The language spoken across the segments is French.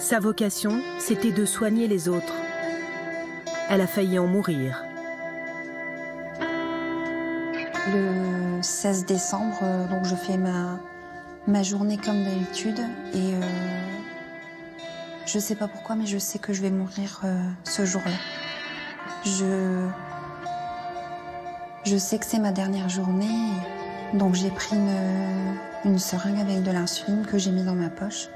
Sa vocation, c'était de soigner les autres. Elle a failli en mourir. Le 16 décembre, donc je fais ma journée comme d'habitude et je sais pas pourquoi, mais je sais que je vais mourir ce jour-là. Je sais que c'est ma dernière journée, donc j'ai pris une seringue avec de l'insuline que j'ai mis dans ma poche.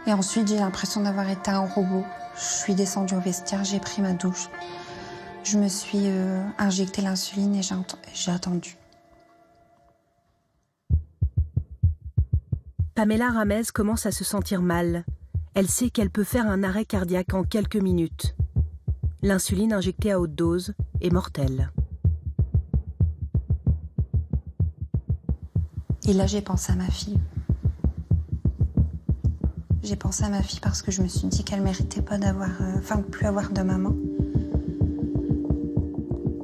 Et ensuite, j'ai l'impression d'avoir été un robot. Je suis descendue au vestiaire, j'ai pris ma douche. Je me suis injecté l'insuline et j'ai attendu. Pamela Ramez commence à se sentir mal. Elle sait qu'elle peut faire un arrêt cardiaque en quelques minutes. L'insuline injectée à haute dose est mortelle. Et là, j'ai pensé à ma fille. J'ai pensé à ma fille parce que je me suis dit qu'elle méritait pas de plus avoir de maman.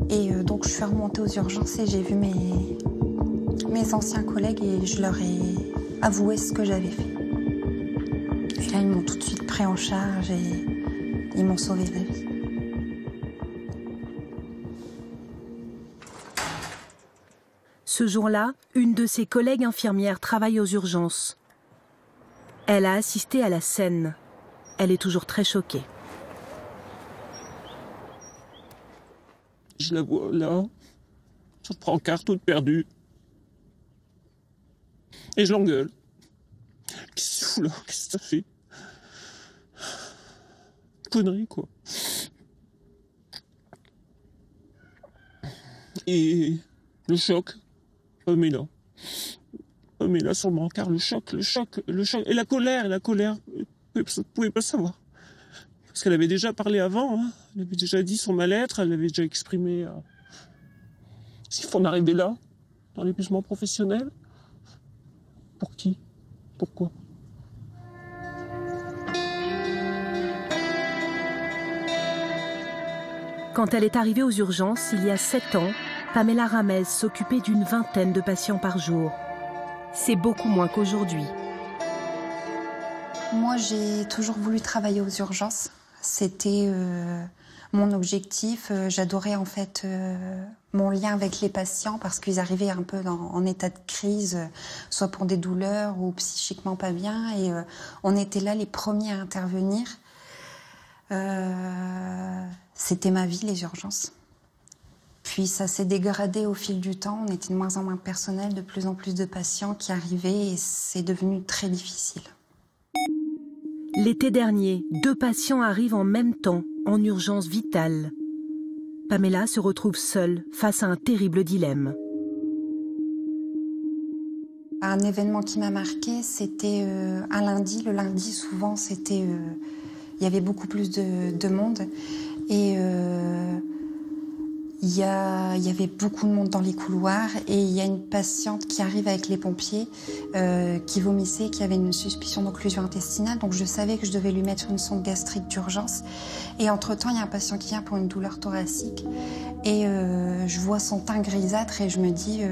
Et donc, je suis remontée aux urgences et j'ai vu mes anciens collègues et je leur ai avoué ce que j'avais fait. Et là, ils m'ont tout de suite pris en charge et ils m'ont sauvé la vie. Ce jour-là, une de ses collègues infirmières travaille aux urgences. Elle a assisté à la scène. Elle est toujours très choquée. Je la vois là, sur le brancard, toute perdue. Et je l'engueule. Qu'est-ce que tu fous là? Qu'est-ce que t'as fait? Connerie, quoi. Et le choc. Pamela sur le brancard, le choc. Et la colère. Vous ne pouvez pas savoir. Parce qu'elle avait déjà parlé avant, hein. Elle avait déjà dit son mal-être, elle avait déjà exprimé s'il faut en arriver là, dans l'épuisement professionnel. Pour qui? Pourquoi? Quand elle est arrivée aux urgences, il y a 7 ans, Pamela Ramez s'occupait d'une vingtaine de patients par jour. C'est beaucoup moins qu'aujourd'hui. Moi, j'ai toujours voulu travailler aux urgences. C'était mon objectif. J'adorais en fait mon lien avec les patients parce qu'ils arrivaient un peu en état de crise, soit pour des douleurs ou psychiquement pas bien. Et on était là les premiers à intervenir. C'était ma vie, les urgences. Puis ça s'est dégradé au fil du temps. On était de moins en moins de personnel, de plus en plus de patients qui arrivaient et c'est devenu très difficile. L'été dernier, 2 patients arrivent en même temps, en urgence vitale. Pamela se retrouve seule face à un terrible dilemme. Un événement qui m'a marqué, c'était un lundi. Le lundi, souvent, il y avait beaucoup plus de monde. Et il y avait beaucoup de monde dans les couloirs. Et il y a une patiente qui arrive avec les pompiers, qui vomissait, qui avait une suspicion d'occlusion intestinale. Donc je savais que je devais lui mettre une sonde gastrique d'urgence. Et entre-temps, il y a un patient qui vient pour une douleur thoracique. Et je vois son teint grisâtre et je me dis,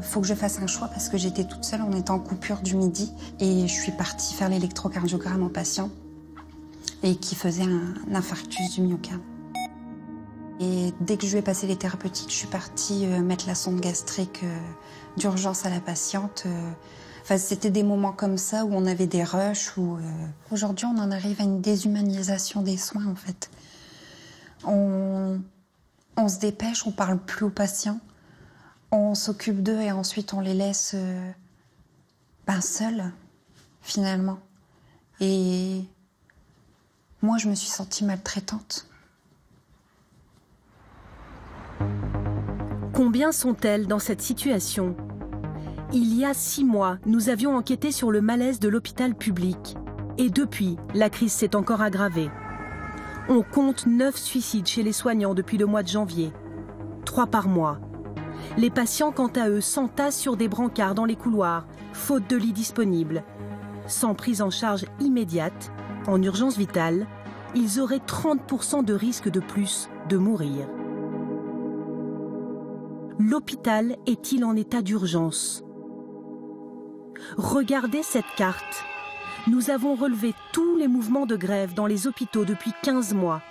faut que je fasse un choix parce que j'étais toute seule, on était en coupure du midi. Et je suis partie faire l'électrocardiogramme au patient et qui faisait un infarctus du myocarde. Et dès que je lui ai passé les thérapeutiques, je suis partie mettre la sonde gastrique d'urgence à la patiente. Enfin, c'était des moments comme ça où on avait des rushs. Aujourd'hui, on en arrive à une déshumanisation des soins, en fait. On se dépêche, on parle plus aux patients. On s'occupe d'eux et ensuite on les laisse seuls, finalement. Et moi, je me suis sentie maltraitante. Combien sont-elles dans cette situation? Il y a 6 mois, nous avions enquêté sur le malaise de l'hôpital public. Et depuis, la crise s'est encore aggravée. On compte 9 suicides chez les soignants depuis le mois de janvier. 3 par mois. Les patients, quant à eux, s'entassent sur des brancards dans les couloirs, faute de lits disponibles. Sans prise en charge immédiate, en urgence vitale, ils auraient 30% de risque de plus de mourir. L'hôpital est-il en état d'urgence? Regardez cette carte. Nous avons relevé tous les mouvements de grève dans les hôpitaux depuis 15 mois.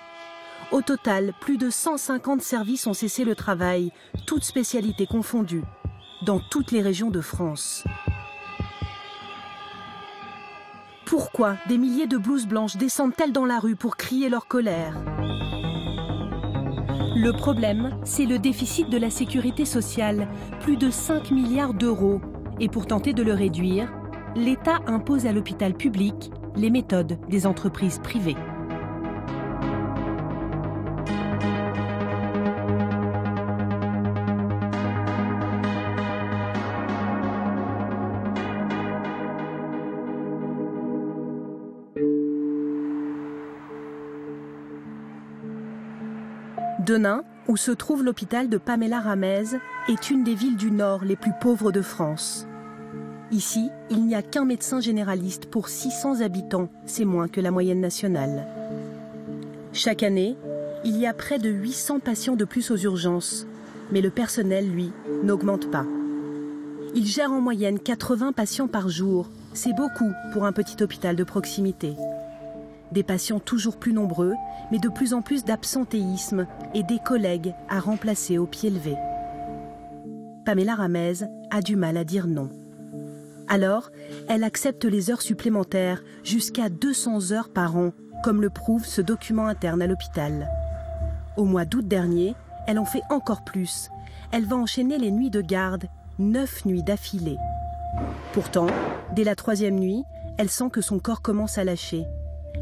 Au total, plus de 150 services ont cessé le travail, toutes spécialités confondues, dans toutes les régions de France. Pourquoi des milliers de blouses blanches descendent-elles dans la rue pour crier leur colère ? Le problème, c'est le déficit de la sécurité sociale, plus de 5 milliards d'euros. Et pour tenter de le réduire, l'État impose à l'hôpital public les méthodes des entreprises privées. Denain, où se trouve l'hôpital de Pamela Ramez, est une des villes du Nord les plus pauvres de France. Ici, il n'y a qu'un médecin généraliste pour 600 habitants, c'est moins que la moyenne nationale. Chaque année, il y a près de 800 patients de plus aux urgences, mais le personnel, lui, n'augmente pas. Il gère en moyenne 80 patients par jour, c'est beaucoup pour un petit hôpital de proximité. Des patients toujours plus nombreux, mais de plus en plus d'absentéisme et des collègues à remplacer au pied levé. Pamela Ramez a du mal à dire non. Alors, elle accepte les heures supplémentaires, jusqu'à 200 heures par an, comme le prouve ce document interne à l'hôpital. Au mois d'août dernier, elle en fait encore plus. Elle va enchaîner les nuits de garde, 9 nuits d'affilée. Pourtant, dès la 3e nuit, elle sent que son corps commence à lâcher.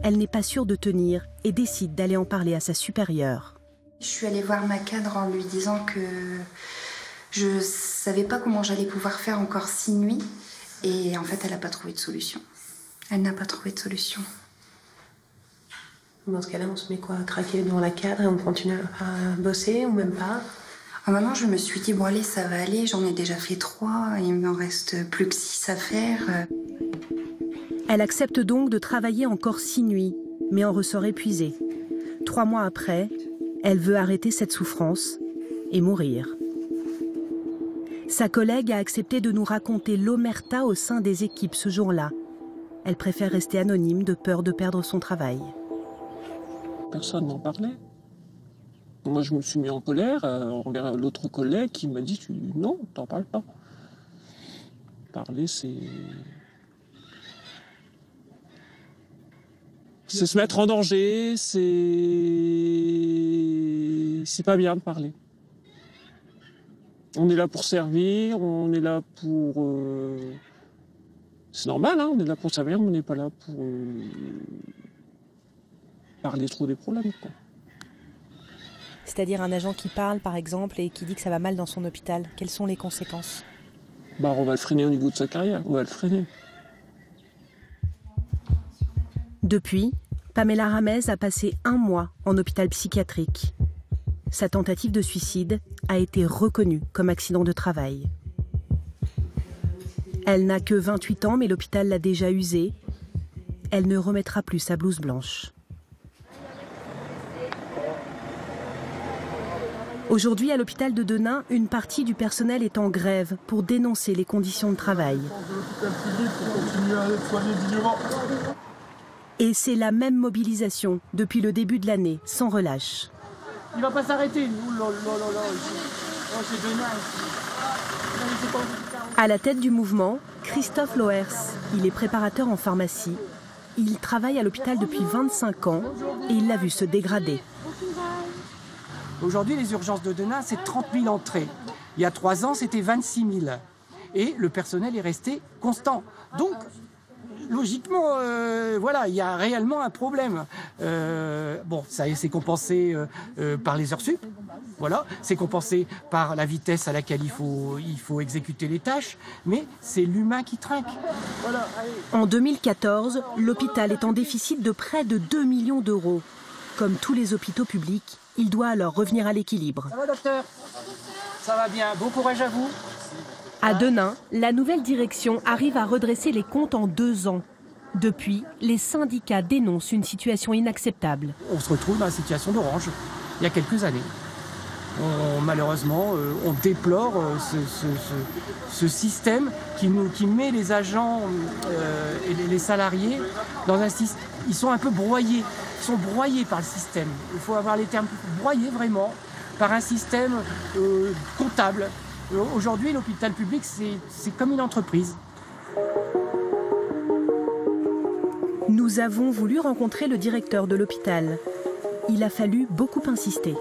Elle n'est pas sûre de tenir et décide d'aller en parler à sa supérieure. Je suis allée voir ma cadre en lui disant que je ne savais pas comment j'allais pouvoir faire encore 6 nuits. Et en fait, elle n'a pas trouvé de solution. Elle n'a pas trouvé de solution. Dans ce cas-là, on se met quoi, à craquer devant la cadre et on continue à bosser ou même pas? Maintenant, je me suis dit, bon allez, ça va aller, j'en ai déjà fait 3, il m'en reste plus que 6 à faire. Elle accepte donc de travailler encore 6 nuits, mais en ressort épuisée. 3 mois après, elle veut arrêter cette souffrance et mourir. Sa collègue a accepté de nous raconter l'omerta au sein des équipes ce jour-là. Elle préfère rester anonyme de peur de perdre son travail. Personne n'en parlait. Moi, je me suis mis en colère envers l'autre collègue qui m'a dit « Non, t'en parles pas. Parler, c'est se mettre en danger, c'est pas bien de parler. On est là pour servir, on est là pour... C'est normal, hein, on est là pour servir, mais on n'est pas là pour parler trop des problèmes, quoi. C'est-à-dire un agent qui parle, par exemple, et qui dit que ça va mal dans son hôpital. Quelles sont les conséquences ? On va le freiner au niveau de sa carrière, on va le freiner. Depuis, Pamela Ramez a passé 1 mois en hôpital psychiatrique. Sa tentative de suicide a été reconnue comme accident de travail. Elle n'a que 28 ans, mais l'hôpital l'a déjà usée. Elle ne remettra plus sa blouse blanche. Aujourd'hui, à l'hôpital de Denain, une partie du personnel est en grève pour dénoncer les conditions de travail. Et c'est la même mobilisation depuis le début de l'année, sans relâche. Il va pas s'arrêter. À la tête du mouvement, Christophe Loers. Il est préparateur en pharmacie. Il travaille à l'hôpital depuis 25 ans et il l'a vu se dégrader. Aujourd'hui, les urgences de Denain, c'est 30 000 entrées. Il y a 3 ans, c'était 26 000. Et le personnel est resté constant. Donc, logiquement, il y a réellement un problème. Ça c'est compensé par les heures sup. Voilà, c'est compensé par la vitesse à laquelle il faut exécuter les tâches. Mais c'est l'humain qui trinque. Voilà, en 2014, l'hôpital est en déficit de près de 2 millions d'euros. Comme tous les hôpitaux publics, il doit alors revenir à l'équilibre. Ça va, docteur ? Ça va bien. Bon courage à vous. À Denain, la nouvelle direction arrive à redresser les comptes en 2 ans. Depuis, les syndicats dénoncent une situation inacceptable. On se retrouve dans la situation d'Orange, il y a quelques années. Malheureusement, on déplore ce système qui met les agents et les salariés dans un système. Ils sont un peu broyés, ils sont broyés par le système. Il faut avoir les termes broyés vraiment par un système comptable. Aujourd'hui, l'hôpital public, c'est comme une entreprise. Nous avons voulu rencontrer le directeur de l'hôpital. Il a fallu beaucoup insister.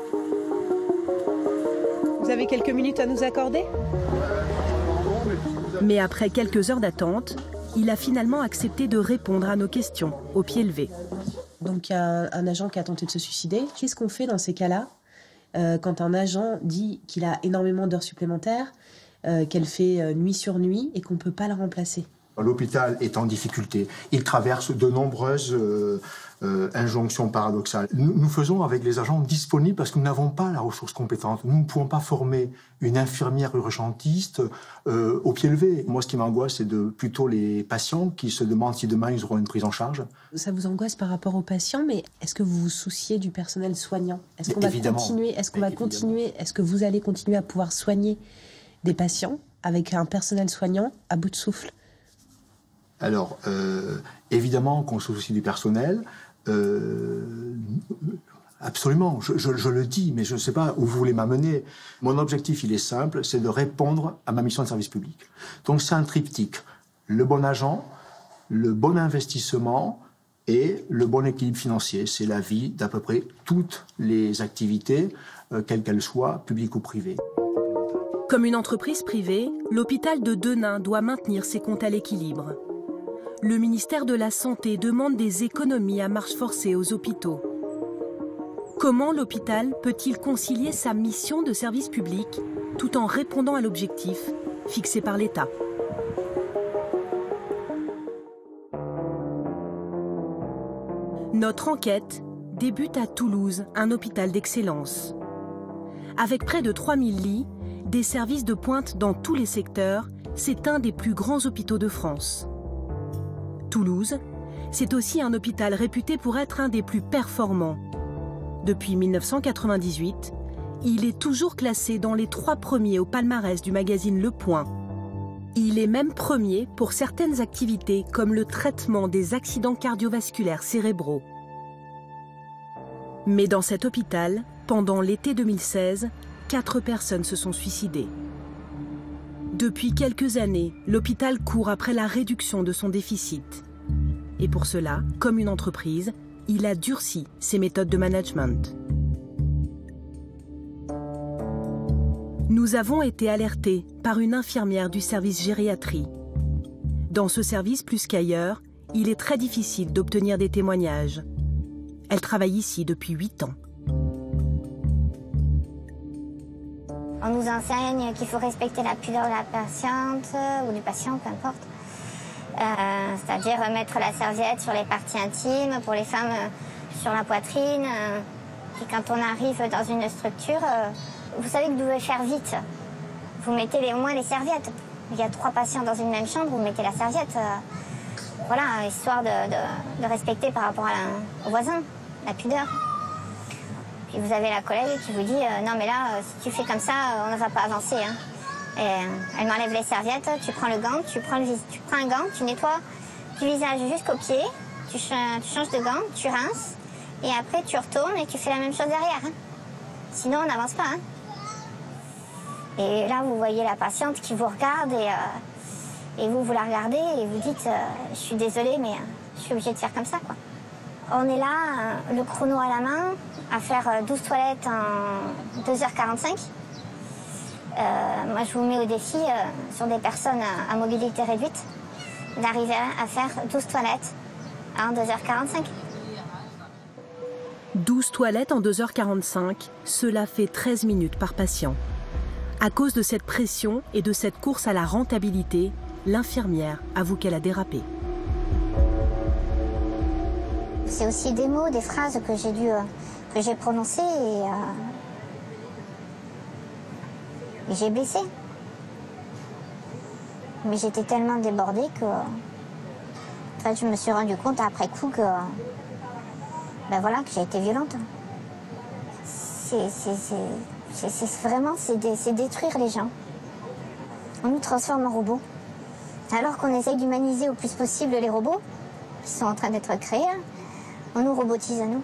Vous avez quelques minutes à nous accorder ? Mais après quelques heures d'attente, il a finalement accepté de répondre à nos questions, au pied levé. Donc il y a un agent qui a tenté de se suicider. Qu'est-ce qu'on fait dans ces cas-là quand un agent dit qu'il a énormément d'heures supplémentaires, qu'elle fait nuit sur nuit et qu'on ne peut pas la remplacer? L'hôpital est en difficulté. Il traverse de nombreuses injonctions paradoxales. Nous faisons avec les agents disponibles parce que nous n'avons pas la ressource compétente. Nous ne pouvons pas former une infirmière urgentiste au pied levé. Moi, ce qui m'angoisse, c'est plutôt les patients qui se demandent si demain ils auront une prise en charge. Ça vous angoisse par rapport aux patients, mais est-ce que vous vous souciez du personnel soignant? Est-ce qu'on va continuer? Est-ce que vous allez continuer à pouvoir soigner des patients avec un personnel soignant à bout de souffle? Alors, évidemment qu'on se soucie du personnel, absolument, je le dis, mais je ne sais pas où vous voulez m'amener. Mon objectif, il est simple, c'est de répondre à ma mission de service public. Donc c'est un triptyque, le bon agent, le bon investissement et le bon équilibre financier. C'est la vie d'à peu près toutes les activités, quelles qu'elles soient, publiques ou privées. Comme une entreprise privée, l'hôpital de Denain doit maintenir ses comptes à l'équilibre. Le ministère de la Santé demande des économies à marche forcée aux hôpitaux. Comment l'hôpital peut-il concilier sa mission de service public tout en répondant à l'objectif fixé par l'État? Notre enquête débute à Toulouse, un hôpital d'excellence. Avec près de 3000 lits, des services de pointe dans tous les secteurs, c'est un des plus grands hôpitaux de France. Toulouse, c'est aussi un hôpital réputé pour être un des plus performants. Depuis 1998, il est toujours classé dans les 3 premiers au palmarès du magazine Le Point. Il est même premier pour certaines activités comme le traitement des accidents cardiovasculaires cérébraux. Mais dans cet hôpital, pendant l'été 2016, 4 personnes se sont suicidées. Depuis quelques années, l'hôpital court après la réduction de son déficit. Et pour cela, comme une entreprise, il a durci ses méthodes de management. Nous avons été alertés par une infirmière du service gériatrie. Dans ce service, plus qu'ailleurs, il est très difficile d'obtenir des témoignages. Elle travaille ici depuis 8 ans. On nous enseigne qu'il faut respecter la pudeur de la patiente ou du patient, peu importe. C'est-à-dire mettre la serviette sur les parties intimes, pour les femmes sur la poitrine. Puis quand on arrive dans une structure, vous savez que vous devez faire vite. Vous mettez au moins les serviettes. Il y a 3 patients dans une même chambre, vous mettez la serviette. Voilà, histoire de respecter par rapport au voisin, la pudeur. Puis vous avez la collègue qui vous dit non mais là, si tu fais comme ça, on ne va pas avancer. Hein. Et elle m'enlève les serviettes, tu prends le gant, tu prends un gant, tu nettoies du visage jusqu'aux pieds, tu changes de gant, tu rinces, et après tu retournes et tu fais la même chose derrière. Hein. Sinon on n'avance pas. Hein. Et là vous voyez la patiente qui vous regarde et vous la regardez et vous dites je suis désolée mais je suis obligée de faire comme ça quoi. On est là, le chrono à la main, à faire 12 toilettes en 2h45. Moi, je vous mets au défi, sur des personnes à mobilité réduite, d'arriver à faire 12 toilettes en 2h45. 12 toilettes en 2h45, cela fait 13 minutes par patient. À cause de cette pression et de cette course à la rentabilité, l'infirmière avoue qu'elle a dérapé. C'est aussi des mots, des phrases que j'ai prononcées et j'ai blessé. Mais j'étais tellement débordée que en fait, je me suis rendu compte après coup que que j'ai été violente. C'est détruire les gens. On nous transforme en robots. Alors qu'on essaye d'humaniser au plus possible les robots qui sont en train d'être créés, on nous robotise à nous.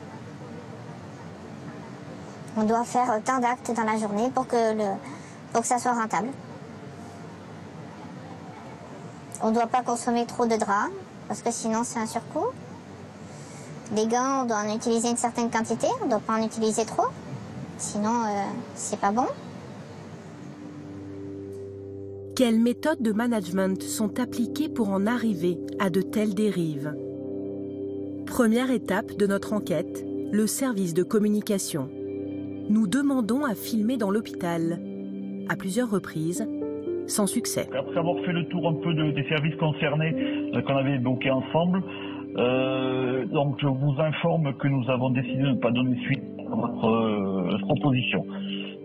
On doit faire tant d'actes dans la journée pour que ça soit rentable. On ne doit pas consommer trop de draps, parce que sinon c'est un surcoût. Les gants, on doit en utiliser une certaine quantité, on ne doit pas en utiliser trop. Sinon, c'est pas bon. Quelles méthodes de management sont appliquées pour en arriver à de telles dérives? Première étape de notre enquête, le service de communication. Nous demandons à filmer dans l'hôpital, à plusieurs reprises, sans succès. Après avoir fait le tour un peu des services concernés qu'on avait évoqués ensemble, donc je vous informe que nous avons décidé de ne pas donner suite à votre proposition.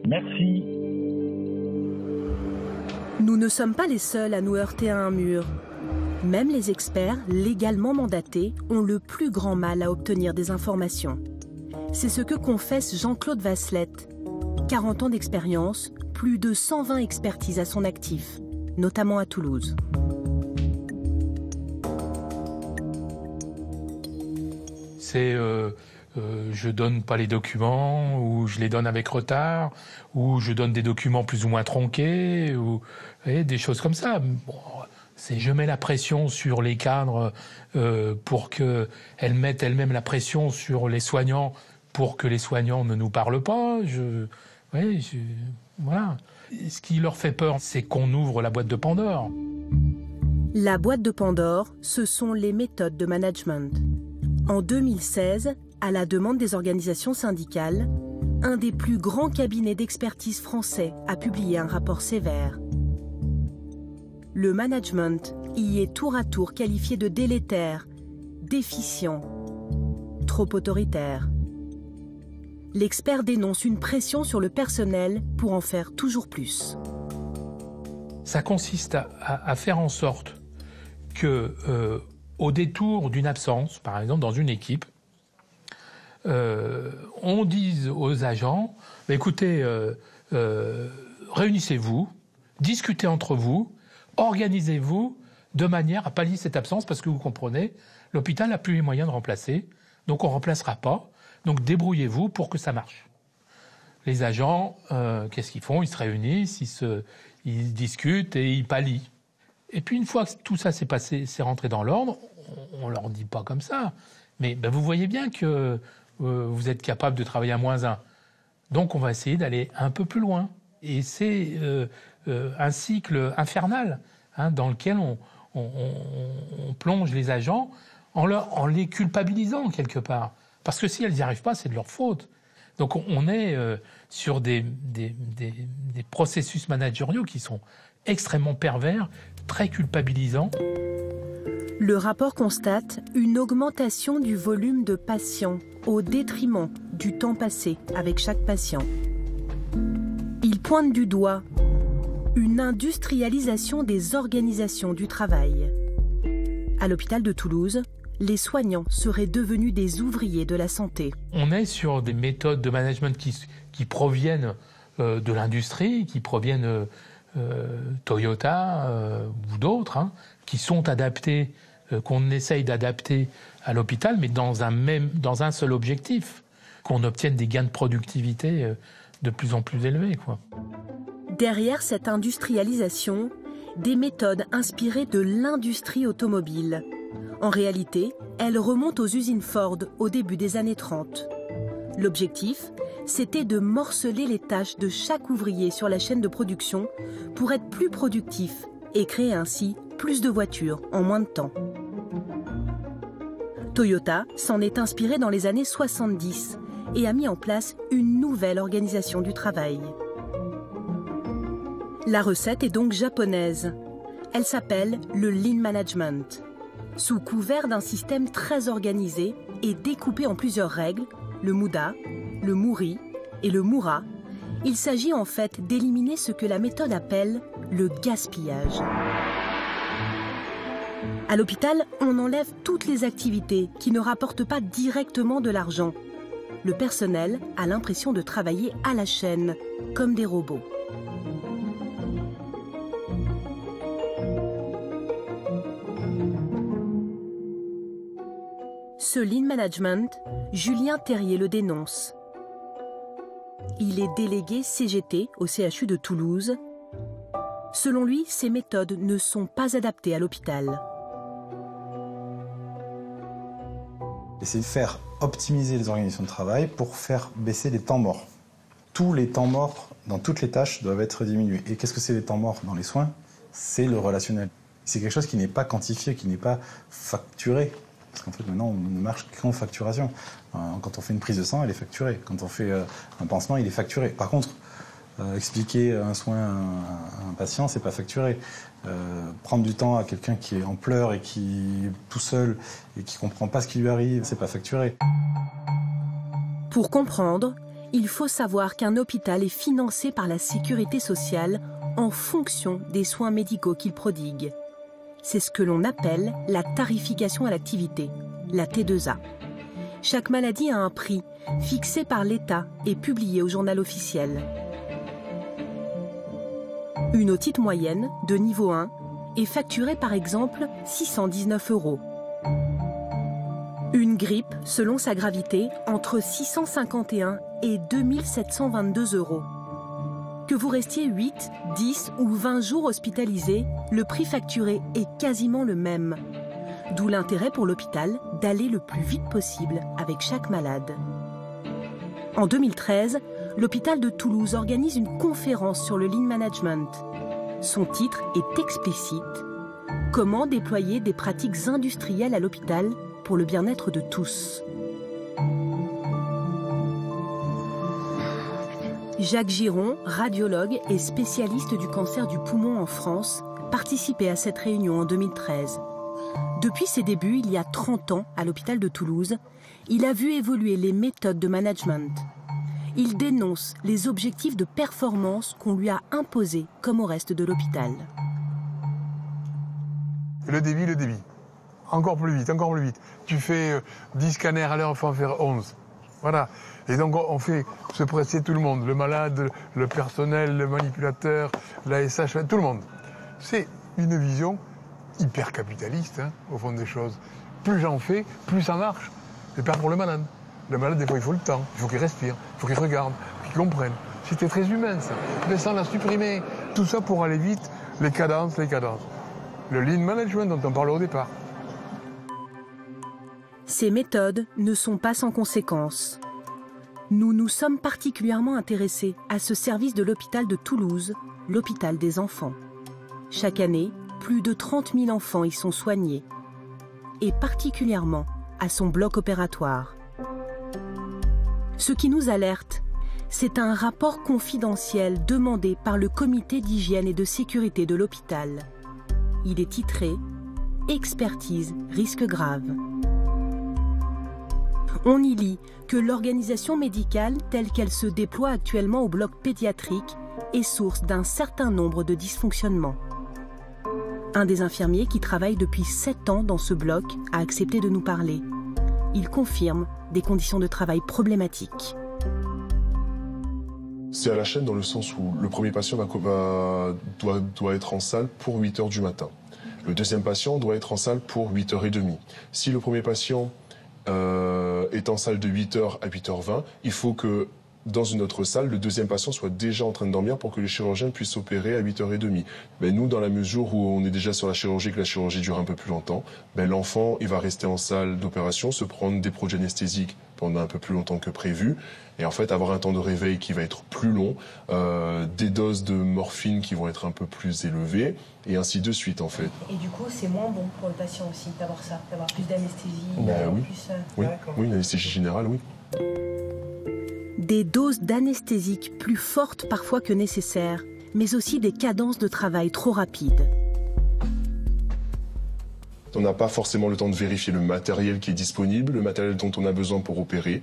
Merci. Nous ne sommes pas les seuls à nous heurter à un mur. Même les experts légalement mandatés ont le plus grand mal à obtenir des informations. C'est ce que confesse Jean-Claude Vasselette. 40 ans d'expérience, plus de 120 expertises à son actif, notamment à Toulouse. C'est je donne pas les documents, ou je les donne avec retard, ou je donne des documents plus ou moins tronqués, ou des choses comme ça. Bon, je mets la pression sur les cadres pour qu'elles mettent elles-mêmes la pression sur les soignants pour que les soignants ne nous parlent pas. Voilà. Ce qui leur fait peur, c'est qu'on ouvre la boîte de Pandore. La boîte de Pandore, ce sont les méthodes de management. En 2016, à la demande des organisations syndicales, un des plus grands cabinets d'expertise français a publié un rapport sévère. Le management y est tour à tour qualifié de délétère, déficient, trop autoritaire. L'expert dénonce une pression sur le personnel pour en faire toujours plus. Ça consiste à faire en sorte que, au détour d'une absence, par exemple dans une équipe, on dise aux agents, écoutez, réunissez-vous, discutez entre vous, organisez-vous de manière à pallier cette absence, parce que vous comprenez, l'hôpital n'a plus les moyens de remplacer, donc on ne remplacera pas. Donc débrouillez-vous pour que ça marche. Les agents, qu'est-ce qu'ils font? Ils se réunissent, ils discutent et ils pallient. Et puis une fois que tout ça s'est passé, c'est rentré dans l'ordre, on leur dit pas comme ça. Mais vous voyez bien que vous êtes capable de travailler à -1. Donc on va essayer d'aller un peu plus loin. Et c'est un cycle infernal dans lequel on plonge les agents en les culpabilisant quelque part. Parce que si elles n'y arrivent pas, c'est de leur faute. Donc on est sur des processus managériaux qui sont extrêmement pervers, très culpabilisants. Le rapport constate une augmentation du volume de patients au détriment du temps passé avec chaque patient. Il pointe du doigt une industrialisation des organisations du travail. À l'hôpital de Toulouse, les soignants seraient devenus des ouvriers de la santé. On est sur des méthodes de management qui proviennent de l'industrie, qui proviennent Toyota ou d'autres, qui sont adaptées, qu'on essaye d'adapter à l'hôpital, mais dans un seul objectif, qu'on obtienne des gains de productivité de plus en plus élevés, quoi. Derrière cette industrialisation, des méthodes inspirées de l'industrie automobile. En réalité, elles remontent aux usines Ford au début des années 30. L'objectif, c'était de morceler les tâches de chaque ouvrier sur la chaîne de production pour être plus productif et créer ainsi plus de voitures en moins de temps. Toyota s'en est inspiré dans les années 70 et a mis en place une nouvelle organisation du travail. La recette est donc japonaise. Elle s'appelle le Lean Management. Sous couvert d'un système très organisé et découpé en plusieurs règles, le Muda, le Muri et le Mura, il s'agit en fait d'éliminer ce que la méthode appelle le gaspillage. À l'hôpital, on enlève toutes les activités qui ne rapportent pas directement de l'argent. Le personnel a l'impression de travailler à la chaîne, comme des robots. Ce lean management, Julien Terrier le dénonce. Il est délégué CGT au CHU de Toulouse. Selon lui, ces méthodes ne sont pas adaptées à l'hôpital. C'est de faire optimiser les organisations de travail pour faire baisser les temps morts. Tous les temps morts dans toutes les tâches doivent être diminués. Et qu'est-ce que c'est les temps morts dans les soins? C'est le relationnel. C'est quelque chose qui n'est pas quantifié, qui n'est pas facturé. Parce qu'en fait, maintenant, on ne marche qu'en facturation. Quand on fait une prise de sang, elle est facturée. Quand on fait un pansement, il est facturé. Par contre, expliquer un soin à un patient, c'est pas facturé. Prendre du temps à quelqu'un qui est en pleurs et qui est tout seul et qui comprend pas ce qui lui arrive, c'est pas facturé. Pour comprendre, il faut savoir qu'un hôpital est financé par la sécurité sociale en fonction des soins médicaux qu'il prodigue. C'est ce que l'on appelle la tarification à l'activité, la T2A. Chaque maladie a un prix fixé par l'État et publié au journal officiel. Une otite moyenne de niveau 1 est facturée par exemple 619 €. Une grippe, selon sa gravité, entre 651 et 2722 €. Que vous restiez 8, 10 ou 20 jours hospitalisé, le prix facturé est quasiment le même. D'où l'intérêt pour l'hôpital d'aller le plus vite possible avec chaque malade. En 2013, l'hôpital de Toulouse organise une conférence sur le lean management. Son titre est explicite « Comment déployer des pratiques industrielles à l'hôpital pour le bien-être de tous ». Jacques Giron, radiologue et spécialiste du cancer du poumon en France, participait à cette réunion en 2013. Depuis ses débuts, il y a 30 ans, à l'hôpital de Toulouse, il a vu évoluer les méthodes de management. Il dénonce les objectifs de performance qu'on lui a imposés comme au reste de l'hôpital. Le débit. Encore plus vite. Tu fais 10 scanners à l'heure, il faut en faire 11. Voilà. Et donc on fait se presser tout le monde, le malade, le personnel, le manipulateur, la SH, tout le monde. C'est une vision hyper capitaliste, au fond des choses. Plus j'en fais, plus ça marche. C'est pas pour le malade. Le malade, des fois, il faut le temps, il faut qu'il respire, il faut qu'il regarde, qu'il comprenne. C'était très humain, ça. Mais ça, on l'a supprimé. Tout ça pour aller vite, les cadences. Le lean management dont on parlait au départ. Ces méthodes ne sont pas sans conséquences. Nous nous sommes particulièrement intéressés à ce service de l'hôpital de Toulouse, l'hôpital des enfants. Chaque année, plus de 30 000 enfants y sont soignés, et particulièrement à son bloc opératoire. Ce qui nous alerte, c'est un rapport confidentiel demandé par le comité d'hygiène et de sécurité de l'hôpital. Il est titré « Expertise, risque grave ». On y lit que l'organisation médicale telle qu'elle se déploie actuellement au bloc pédiatrique est source d'un certain nombre de dysfonctionnements. Un des infirmiers qui travaille depuis 7 ans dans ce bloc a accepté de nous parler. Il confirme des conditions de travail problématiques. C'est à la chaîne dans le sens où le premier patient doit être en salle pour 8 h du matin. Le deuxième patient doit être en salle pour 8 h 30. Si le premier patient est en salle de 8 h à 8 h 20, il faut que dans une autre salle, le deuxième patient soit déjà en train de dormir pour que les chirurgiens puissent opérer à 8 h 30. Mais nous, dans la mesure où on est déjà sur la chirurgie, que la chirurgie dure un peu plus longtemps, l'enfant, il va rester en salle d'opération, se prendre des produits anesthésiques pendant un peu plus longtemps que prévu, et en fait avoir un temps de réveil qui va être plus long, des doses de morphine qui vont être un peu plus élevées, et ainsi de suite en fait. Et du coup, c'est moins bon pour le patient aussi d'avoir ça, d'avoir plus d'anesthésie, Oui, une anesthésie générale, oui. Des doses d'anesthésiques plus fortes parfois que nécessaire, mais aussi des cadences de travail trop rapides. On n'a pas forcément le temps de vérifier le matériel qui est disponible, le matériel dont on a besoin pour opérer.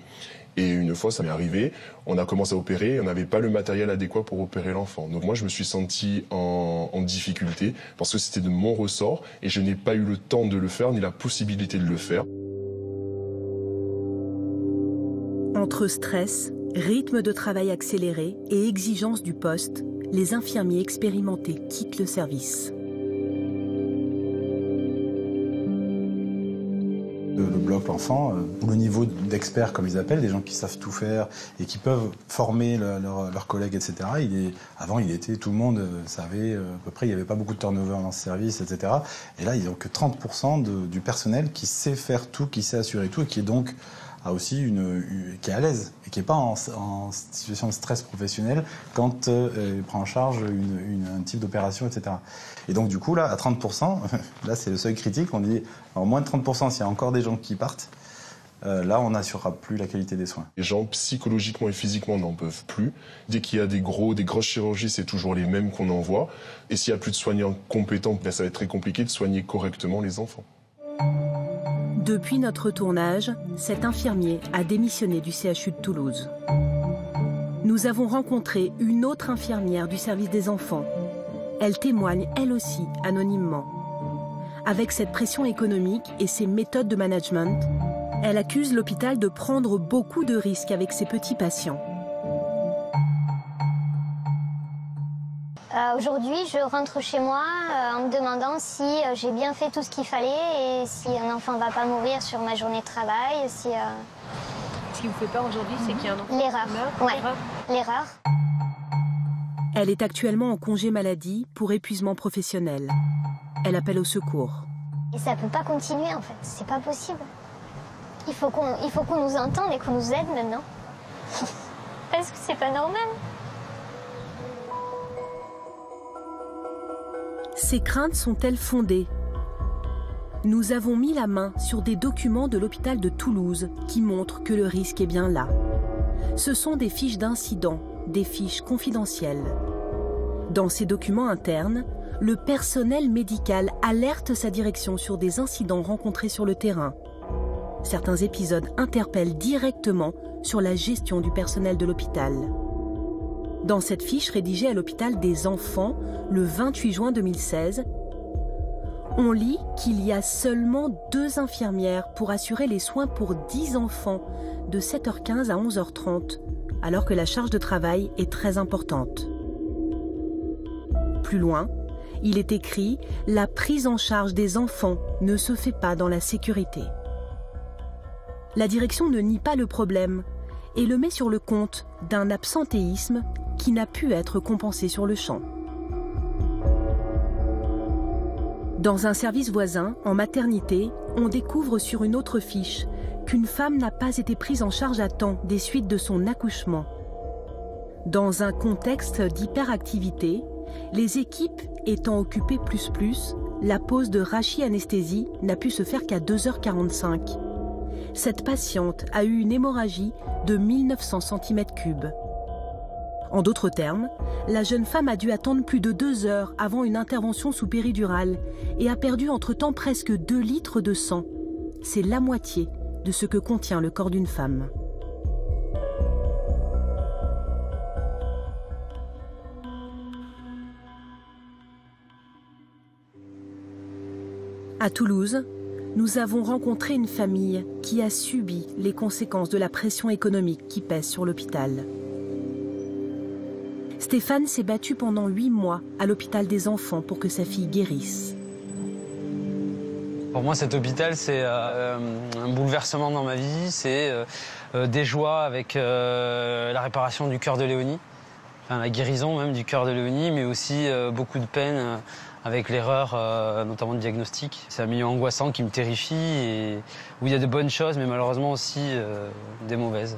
Et une fois, ça m'est arrivé, on a commencé à opérer, on n'avait pas le matériel adéquat pour opérer l'enfant. Donc moi, je me suis senti en difficulté parce que c'était de mon ressort et je n'ai pas eu le temps de le faire ni la possibilité de le faire. En Entre stress, rythme de travail accéléré et exigence du poste, les infirmiers expérimentés quittent le service. Le bloc l'enfant, le niveau d'experts comme ils appellent, des gens qui savent tout faire et qui peuvent former leurs collègues, etc. Avant, tout le monde savait à peu près, il n'y avait pas beaucoup de turnover dans ce service, etc. Et là, ils n'ont que 30% du personnel qui sait faire tout, qui sait assurer tout et qui est donc qui est à l'aise et qui n'est pas en situation de stress professionnel quand il prend en charge un type d'opération, etc. Et donc du coup, là, à 30%, là c'est le seuil critique, on dit en moins de 30% s'il y a encore des gens qui partent, là on n'assurera plus la qualité des soins. Les gens psychologiquement et physiquement n'en peuvent plus. Dès qu'il y a des grosses chirurgies, c'est toujours les mêmes qu'on envoie. Et s'il n'y a plus de soignants compétents, ça va être très compliqué de soigner correctement les enfants. Depuis notre tournage, cet infirmier a démissionné du CHU de Toulouse. Nous avons rencontré une autre infirmière du service des enfants. Elle témoigne, elle aussi, anonymement. Avec cette pression économique et ses méthodes de management, elle accuse l'hôpital de prendre beaucoup de risques avec ses petits patients. Aujourd'hui, je rentre chez moi en me demandant si j'ai bien fait tout ce qu'il fallait et si un enfant ne va pas mourir sur ma journée de travail. Ce qui vous fait peur aujourd'hui, c'est qu'il y a un enfant L'erreur. qui meurt. Ouais. L'erreur. Elle est actuellement en congé maladie pour épuisement professionnel. Elle appelle au secours. Et ça ne peut pas continuer en fait, c'est pas possible. Il faut qu'on nous entende et qu'on nous aide maintenant. Parce que c'est pas normal. Ces craintes sont-elles fondées? Nous avons mis la main sur des documents de l'hôpital de Toulouse qui montrent que le risque est bien là. Ce sont des fiches d'incidents, des fiches confidentielles. Dans ces documents internes, le personnel médical alerte sa direction sur des incidents rencontrés sur le terrain. Certains épisodes interpellent directement sur la gestion du personnel de l'hôpital. Dans cette fiche rédigée à l'hôpital des enfants le 28 juin 2016, on lit qu'il y a seulement 2 infirmières pour assurer les soins pour 10 enfants de 7h15 à 11h30, alors que la charge de travail est très importante. Plus loin, il est écrit « La prise en charge des enfants ne se fait pas dans la sécurité ». La direction ne nie pas le problème et le met sur le compte d'un absentéisme qui n'a pu être compensé sur le champ. Dans un service voisin, en maternité, on découvre sur une autre fiche qu'une femme n'a pas été prise en charge à temps des suites de son accouchement. Dans un contexte d'hyperactivité, les équipes étant occupées plus, la pause de rachi-anesthésie n'a pu se faire qu'à 2h45. Cette patiente a eu une hémorragie de 1900 cm3. En d'autres termes, la jeune femme a dû attendre plus de 2 heures avant une intervention sous péridurale et a perdu entre-temps presque 2 litres de sang. C'est la moitié de ce que contient le corps d'une femme. À Toulouse, nous avons rencontré une famille qui a subi les conséquences de la pression économique qui pèse sur l'hôpital. Stéphane s'est battu pendant 8 mois à l'hôpital des enfants pour que sa fille guérisse. Pour moi, cet hôpital, c'est un bouleversement dans ma vie. C'est des joies avec la réparation du cœur de Léonie, enfin, la guérison même du cœur de Léonie, mais aussi beaucoup de peine avec l'erreur, notamment de diagnostic. C'est un milieu angoissant qui me terrifie et où il y a de bonnes choses, mais malheureusement aussi des mauvaises.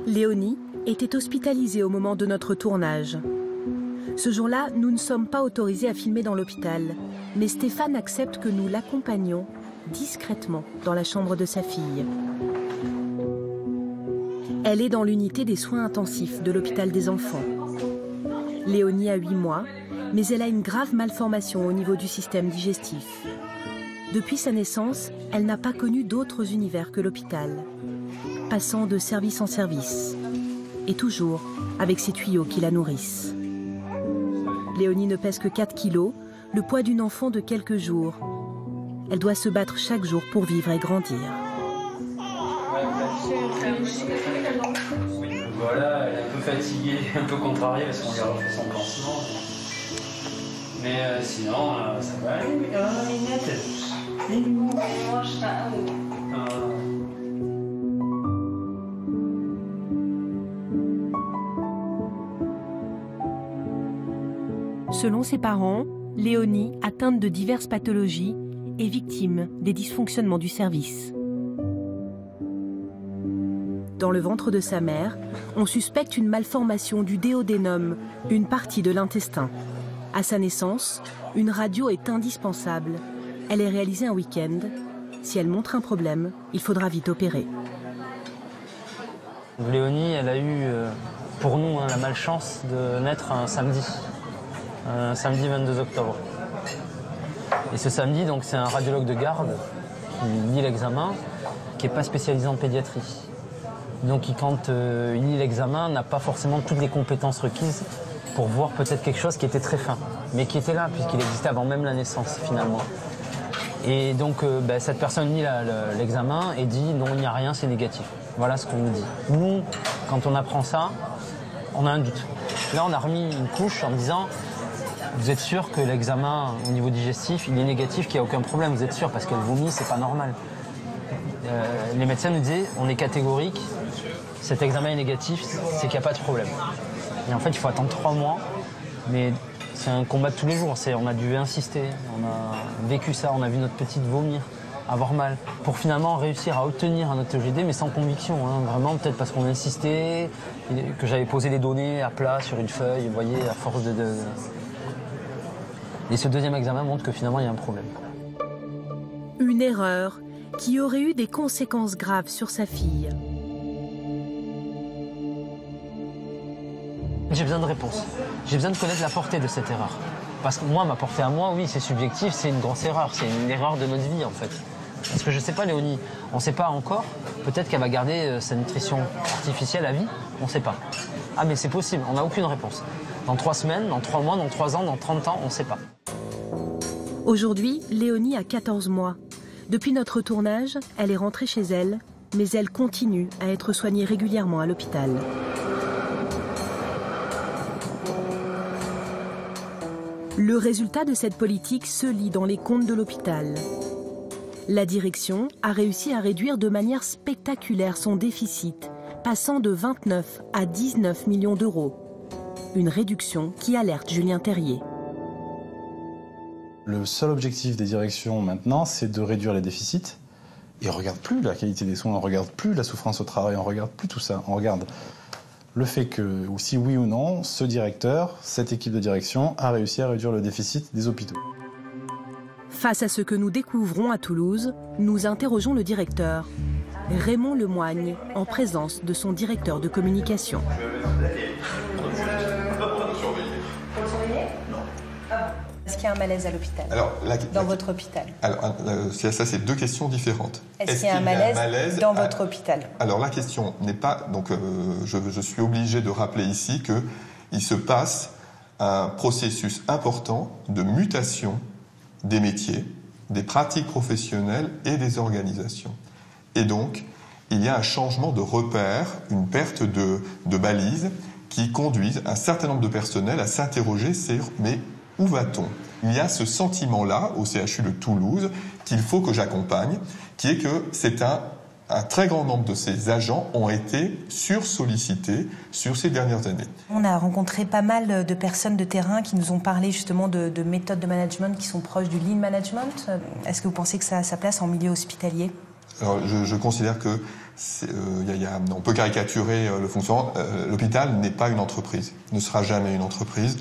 Léonie était hospitalisée au moment de notre tournage. Ce jour-là, nous ne sommes pas autorisés à filmer dans l'hôpital, mais Stéphane accepte que nous l'accompagnions discrètement dans la chambre de sa fille. Elle est dans l'unité des soins intensifs de l'hôpital des enfants. Léonie a 8 mois, mais elle a une grave malformation au niveau du système digestif. Depuis sa naissance, elle n'a pas connu d'autres univers que l'hôpital, passant de service en service, et toujours avec ses tuyaux qui la nourrissent. Léonie ne pèse que 4 kilos, le poids d'une enfant de quelques jours. Elle doit se battre chaque jour pour vivre et grandir. Voilà, elle est un peu fatiguée, un peu contrariée parce qu'on lui a refait son pansement. Mais sinon, ça va aller. Minette. Selon ses parents, Léonie, atteinte de diverses pathologies, est victime des dysfonctionnements du service. Dans le ventre de sa mère, on suspecte une malformation du duodénum, une partie de l'intestin. À sa naissance, une radio est indispensable. Elle est réalisée un week-end. Si elle montre un problème, il faudra vite opérer. Léonie, elle a eu, pour nous, la malchance de naître un samedi 22 octobre. Et ce samedi, donc, c'est un radiologue de garde qui lit l'examen, qui n'est pas spécialisé en pédiatrie. Donc, quand il lit l'examen, n'a pas forcément toutes les compétences requises pour voir peut-être quelque chose qui était très fin, mais qui était là, puisqu'il existait avant même la naissance, finalement. Et donc, cette personne lit l'examen et dit non, il n'y a rien, c'est négatif. Voilà ce qu'on nous dit. Nous, quand on apprend ça, on a un doute. Là, on a remis une couche en disant vous êtes sûr que l'examen au niveau digestif, il est négatif, qu'il n'y a aucun problème, vous êtes sûr, parce qu'elle vomit, c'est pas normal. Les médecins nous disaient on est catégorique, cet examen est négatif, c'est qu'il n'y a pas de problème. Et en fait, il faut attendre 3 mois, mais c'est un combat de tous les jours. On a dû insister, on a vécu ça, on a vu notre petite vomir, avoir mal, pour finalement réussir à obtenir un OTGD, mais sans conviction. Vraiment, peut-être parce qu'on insistait, que j'avais posé les données à plat sur une feuille, vous voyez, à force de... Et ce deuxième examen montre que finalement, il y a un problème. Une erreur qui aurait eu des conséquences graves sur sa fille. J'ai besoin de réponses. J'ai besoin de connaître la portée de cette erreur. Parce que moi, ma portée à moi, oui, c'est subjectif, c'est une grosse erreur. C'est une erreur de notre vie, en fait. Parce que je ne sais pas, Léonie, on ne sait pas encore. Peut-être qu'elle va garder sa nutrition artificielle à vie. On ne sait pas. Ah, mais c'est possible, on n'a aucune réponse. Dans 3 semaines, dans 3 mois, dans 3 ans, dans 30 ans, on ne sait pas. Aujourd'hui, Léonie a 14 mois. Depuis notre tournage, elle est rentrée chez elle, mais elle continue à être soignée régulièrement à l'hôpital. Le résultat de cette politique se lit dans les comptes de l'hôpital. La direction a réussi à réduire de manière spectaculaire son déficit, passant de 29 à 19 millions d'euros. Une réduction qui alerte Julien Terrier. Le seul objectif des directions maintenant, c'est de réduire les déficits. Et on ne regarde plus la qualité des soins, on ne regarde plus la souffrance au travail, on ne regarde plus tout ça. On regarde le fait que, ou si oui ou non, ce directeur, cette équipe de direction a réussi à réduire le déficit des hôpitaux. Face à ce que nous découvrons à Toulouse, nous interrogeons le directeur, Raymond Lemoigne, en présence de son directeur de communication. Est-ce qu'il y a un malaise à l'hôpital? Dans votre hôpital? Alors, ça, c'est 2 questions différentes. Est-ce qu'il y a un malaise dans votre hôpital? Alors, la question n'est pas... Donc, je suis obligé de rappeler ici qu'il se passe un processus important de mutation des métiers, des pratiques professionnelles et des organisations. Et donc, il y a un changement de repère, une perte de balises qui conduisent un certain nombre de personnels à s'interroger sur « mais où va-t-on » Il y a ce sentiment-là au CHU de Toulouse qu'il faut que j'accompagne, qui est que c'est un très grand nombre de ces agents ont été sursollicités sur ces dernières années. On a rencontré pas mal de personnes de terrain qui nous ont parlé justement de méthodes de management qui sont proches du lean management. Est-ce que vous pensez que ça a sa place en milieu hospitalier? Alors, je considère que on peut caricaturer le fonctionnement. L'hôpital n'est pas une entreprise, ne sera jamais une entreprise.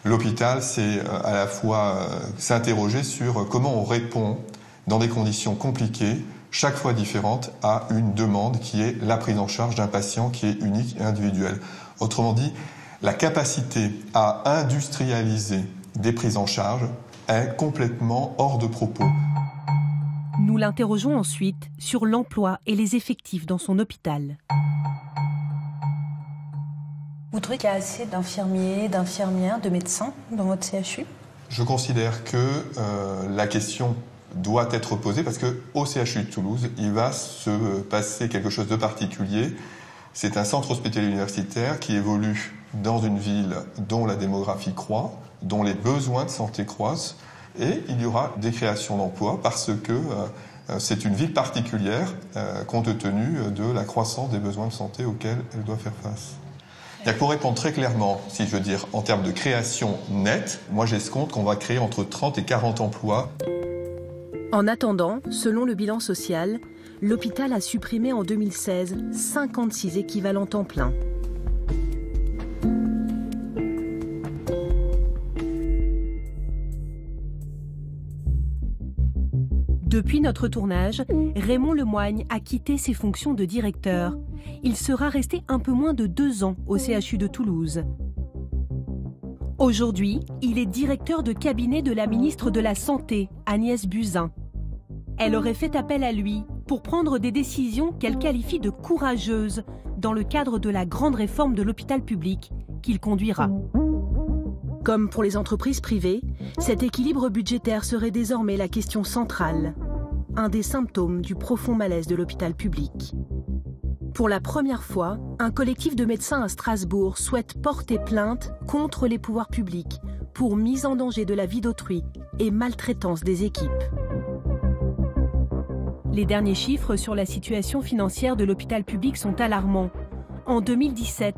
L'hôpital, c'est à la fois s'interroger sur comment on répond dans des conditions compliquées, chaque fois différentes, à une demande qui est la prise en charge d'un patient qui est unique et individuel. Autrement dit, la capacité à industrialiser des prises en charge est complètement hors de propos. Nous l'interrogeons ensuite sur l'emploi et les effectifs dans son hôpital. Vous trouvez qu'il y a assez d'infirmiers, d'infirmières, de médecins dans votre CHU? Je considère que la question doit être posée parce qu'au CHU de Toulouse, il va se passer quelque chose de particulier. C'est un centre hospitalier universitaire qui évolue dans une ville dont la démographie croît, dont les besoins de santé croissent, et il y aura des créations d'emplois parce que c'est une ville particulière compte tenu de la croissance des besoins de santé auxquels elle doit faire face. Pour répondre très clairement, si je veux dire en termes de création nette, moi j'escompte qu'on va créer entre 30 et 40 emplois. En attendant, selon le bilan social, l'hôpital a supprimé en 2016 56 équivalents temps plein. Depuis notre tournage, Raymond Lemoigne a quitté ses fonctions de directeur. Il sera resté un peu moins de 2 ans au CHU de Toulouse. Aujourd'hui, il est directeur de cabinet de la ministre de la Santé, Agnès Buzyn. Elle aurait fait appel à lui pour prendre des décisions qu'elle qualifie de courageuses dans le cadre de la grande réforme de l'hôpital public qu'il conduira. Comme pour les entreprises privées, cet équilibre budgétaire serait désormais la question centrale, un des symptômes du profond malaise de l'hôpital public. Pour la première fois, un collectif de médecins à Strasbourg souhaite porter plainte contre les pouvoirs publics pour mise en danger de la vie d'autrui et maltraitance des équipes. Les derniers chiffres sur la situation financière de l'hôpital public sont alarmants. En 2017,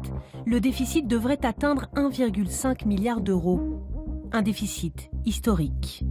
le déficit devrait atteindre 1,5 milliard d'euros. Un déficit historique.